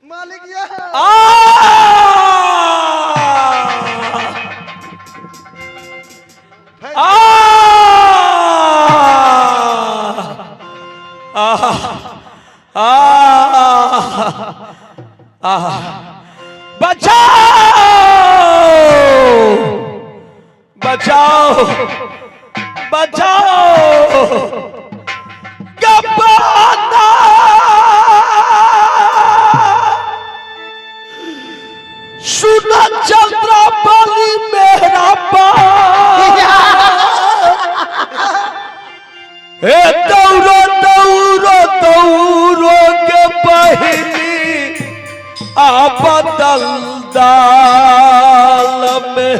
मालिक ये बचाओ बचाओ बचाओ गब्बाना सुना चंद्रा बलि मेरा हे दौड़ो दौड़ो दौड़ो के बहिनी आप दलदाल में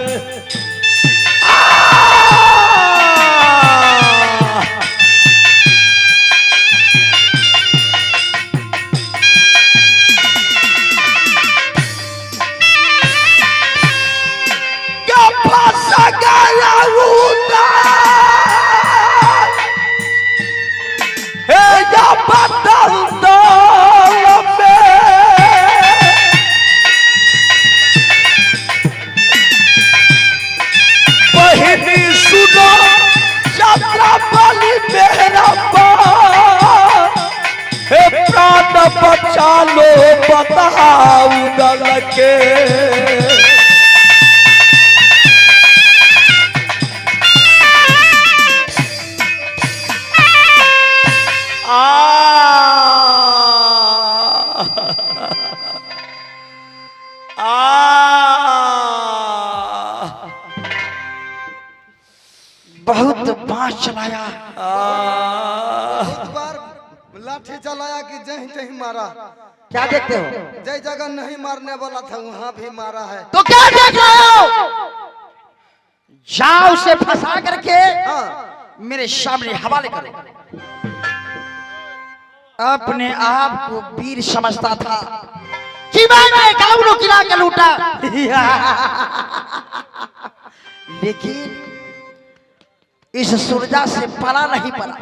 बचा लो बताओ दल के बहुत बार चलाया, बहुत बार लाठी चलाया कि जहीं तहीं मारा। क्या देखते हो? जय जगह नहीं मारने वाला था वहां भी मारा है। तो क्या देख रहे हो? जाओ उसे फंसा करके मेरे सामने हवाले करो। अपने आप को वीर समझता था कि मैंने गाँव किला के लूटा लेकिन इस सुरजा से पला नहीं पला।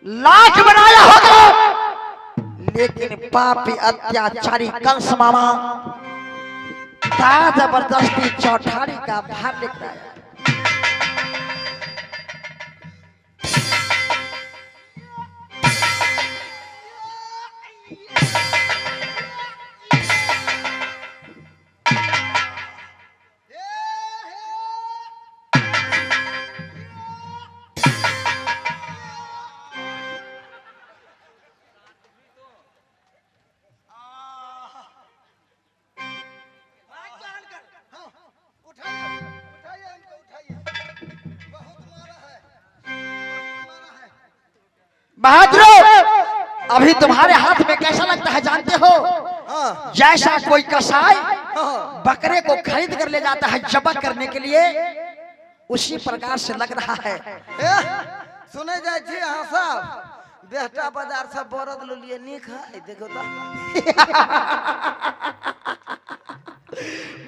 लाख बनाया होगा लेकिन पापी अत्याचारी कंस मामा जबरदस्ती चौठारी का भार लेकर आया। बहादुर अभी तुम्हारे हाथ में कैसा लगता है जानते हो? जैसा कोई कसाई बकरे को खरीद कर ले जाता है जबक करने के लिए, उसी प्रकार से लग रहा है। सुने जाए थी हाँ साहब बेहटा बाजार से बरद लो लिए नहीं खाए देखो तो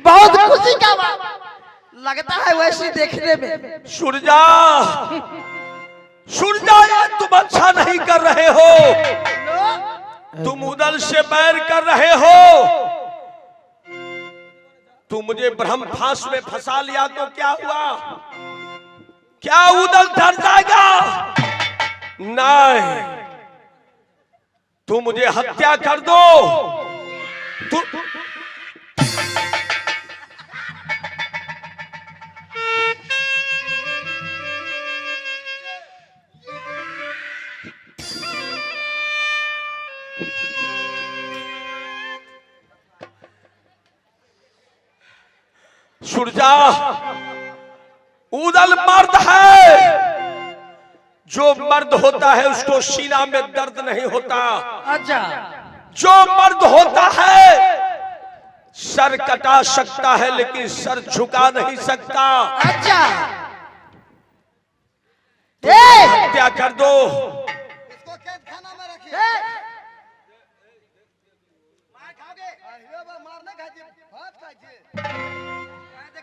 बहुत खुशी का बात लगता है वैसे देखने में। सूरजा सूरजा ये तुम अच्छा नहीं कर रहे हो, तुम उदल से बैर कर रहे हो। तुम मुझे ब्रह्म फांस में फंसा लिया तो क्या हुआ? क्या उदल डर जाएगा? नहीं, तुम मुझे हत्या कर दो। तुम सूरजा उदल मर्द है, जो मर्द होता है उसको सीना में दर्द नहीं होता। अच्छा, जो मर्द होता है सर कटा सकता है लेकिन सर झुका नहीं सकता। अच्छा, हत्या कर दो। इसको कैद खाना में रखिए।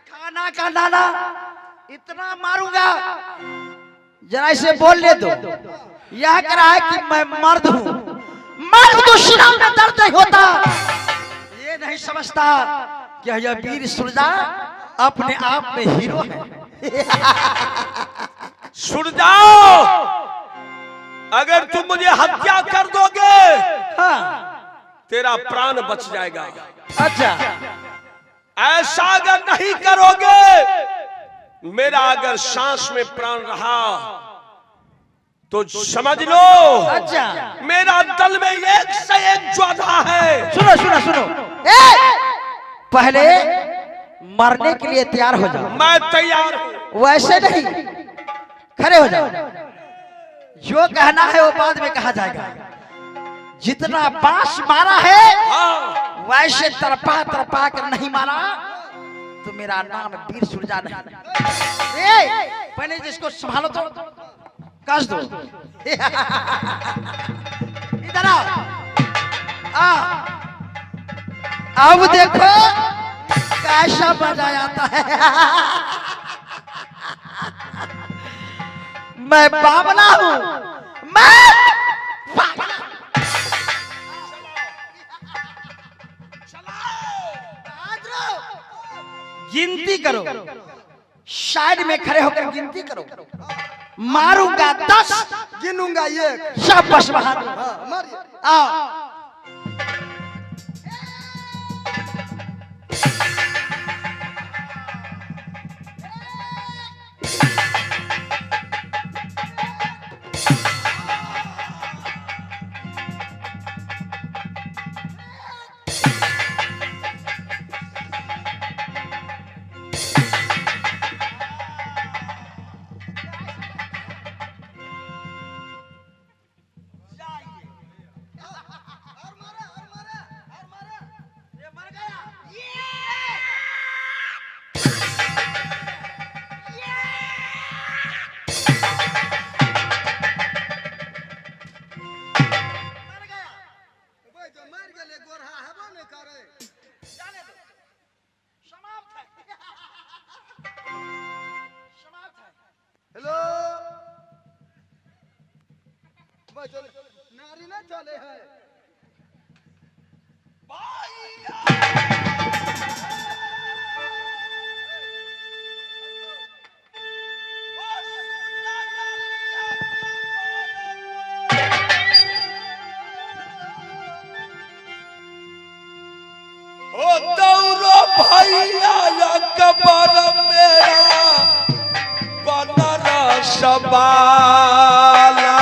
खाना का नाना इतना मारूंगा जरा इसे बोल ले दो। यह कह रहा है कि मैं मर्द हूँ, मर्द को सीना में दर्द नहीं होता, ये नहीं समझता कि यह वीर सुरजा अपने आप में हीरो है। सुन जाओ, अगर तुम मुझे हत्या कर दोगे हाँ। तेरा प्राण बच जाएगा। अच्छा, ऐसा अगर नहीं करोगे, मेरा अगर सांस में प्राण रहा तो समझ लो अच्छा, मेरा दल में एक से एक योद्धा है। सुनो सुनो सुनो, पहले मरने के लिए तैयार हो जाओ। मैं तैयार हूं। वैसे नहीं, खड़े हो जाओ। जो कहना है वो बाद में कहा जाएगा। जितना बांस मारा है हाँ। वैसे तरपा तरपा कर नहीं मारा तो मेरा नाम वीर सुरजा नहीं। पहले जिसको संभालो तो कस दो। इधर आओ। अब देखो कैसा बजा जाता है। मैं बावला हूं, मैं पागल। गिनती करो, साइड में खड़े होकर गिनती करो। मारूंगा 10, गिनूंगा 1। शाबाश बहादुर। हाँ, मारिए। आओ। हेलो, नारी ना चले है। ओ दौड़ो भैया कबर मेरा बनरा सबाला।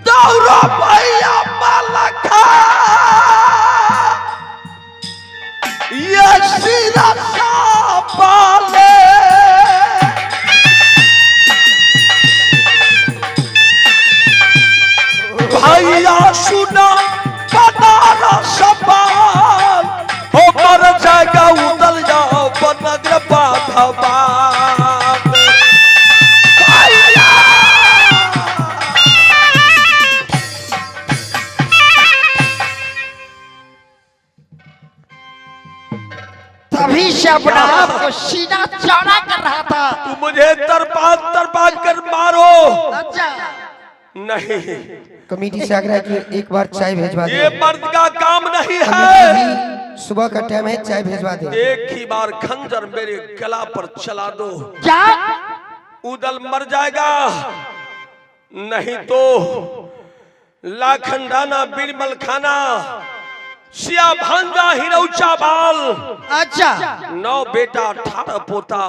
दौड़ो भैया मलखा ये सीधा पाले। भैया सुना बनाना सवाल हो मर जाएगा उदल जाओ बनग्र बाधवा। तभी से अपना आप को सीना चौड़ा कर रहा था। तू मुझे तरपा तरपा कर मारो। अच्छा, नहीं, कमेटी से आग्रह कि एक बार चाय भेजवा ये दे। मर्द का काम नहीं है। अभी सुबह का टाइम है, चाय भेजवा दे। एक ही बार खंजर मेरे गला पर चला दो, क्या उदल मर जाएगा। नहीं तो लाखंडाना बिरबल खाना सिया भांगा हिरौचा बाल। अच्छा, 9 बेटा 18 पोता,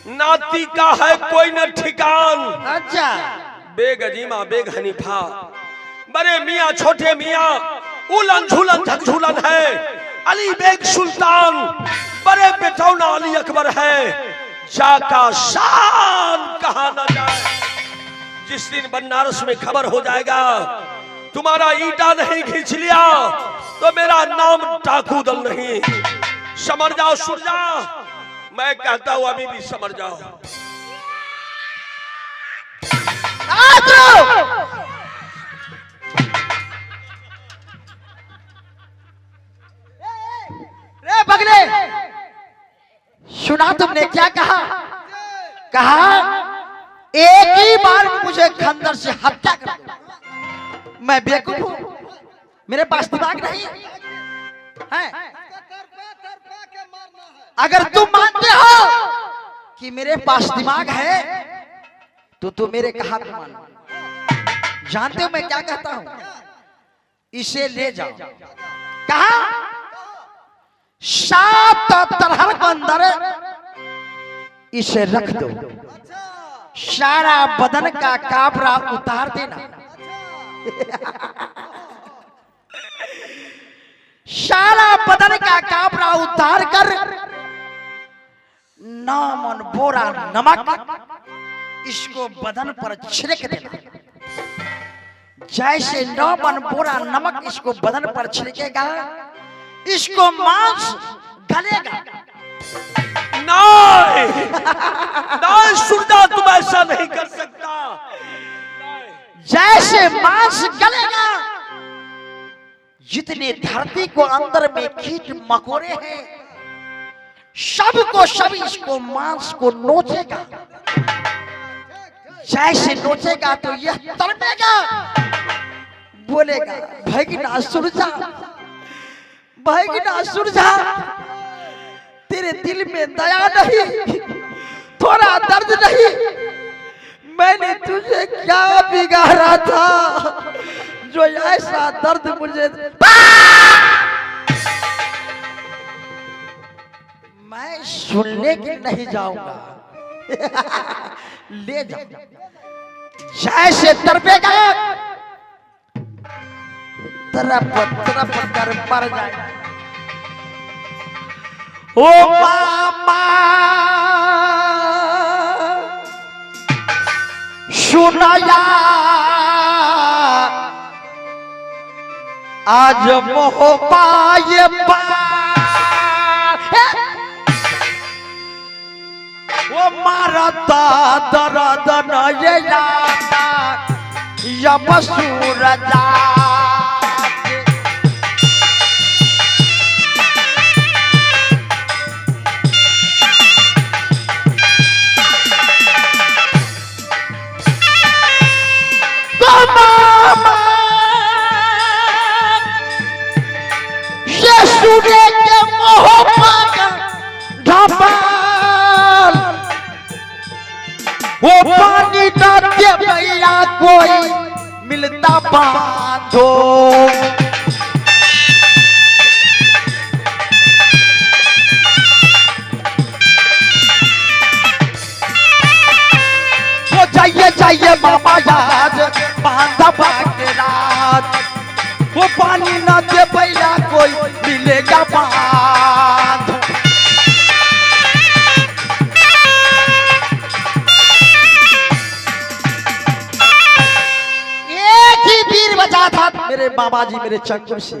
नाती का है कोई न ठिकान। अच्छा, बेग अजीमा बेग हनीफा, बड़े मियाँ छोटे मियाँ, उलन झूलन झकझूलन है। अली बेग सुल्तान, बड़े बेटौना अली अकबर है। जाका शान कहा न जाए। जिस दिन बनारस में खबर हो जाएगा तुम्हारा ईटा नहीं खींच लिया तो मेरा नाम डाकू दल नहीं। समझ जाओ, सुन जाओ, मैं कहता हूं अभी भी समझ जाओ। सुना तुमने क्या कहा? कहा एक ही बार मुझे खंजर से हत्या कर दो। मैं बेवकूफ हूं, मेरे पास दिमाग नहीं है। अगर तुम मानते हो कि मेरे पास दिमाग है तो मेरे कहा पे मानो। जानते हो मैं क्या कहता हूं? इसे ले जाओ। कहा 7 तरह के अंदर इसे रख दो, सारा बदन का कापड़ा उतार देना। सारा बदन का कापड़ा उतार कर 9 मन बोरा नमक इसको बदन पर छिड़क देना। जैसे 9 मन बोरा नमक इसको बदन पर छिड़केगा, इसको मांस गलेगा। नहीं नहीं सुनता, तुम ऐसा नहीं कर सकता। जैसे मांस गलेगा, जितने धरती को अंदर में कीट मकोड़े हैं, सबको सब इसको मांस को नोचेगा। जैसे नोचेगा तो यह तड़पेगा, बोलेगा भगना सुरजा, भगना सुरजा, तेरे दिल में दया नहीं, थोड़ा दर्द नहीं। मैंने तुझे क्या बिगाड़ा था जो ऐसा दर्द मुझे। मैं सुनने के नहीं जाऊंगा, ले जाओ। जैसे तड़पेगा, तरफ तरफ कर मर जाएगा। ओ मामा सुनाया आज मोह पाए वो मारता दर्द न ये जाता यम सूरजा। के मोह ढापल वो पानी न दे भैया कोई मिलता बांधो। वो जाइए मामा याद बांधा बाके रात, वो पानी न दे भैया कोई मिलेगा बांध। एक ही तीर बचा था मेरे बाबा जी मेरे चक्कर से,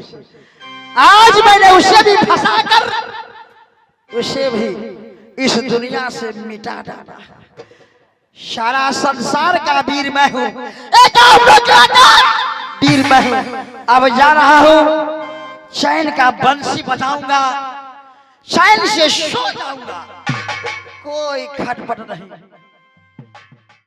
आज मैंने उसे भी फंसा कर उसे भी इस दुनिया से मिटा डाला। सारा संसार का वीर मैं हूँ, एक वीर मैं हूँ। अब जा रहा हूँ, चैन का बंसी बजाऊंगा, चैन से सो जाऊंगा, कोई खटपट नहीं।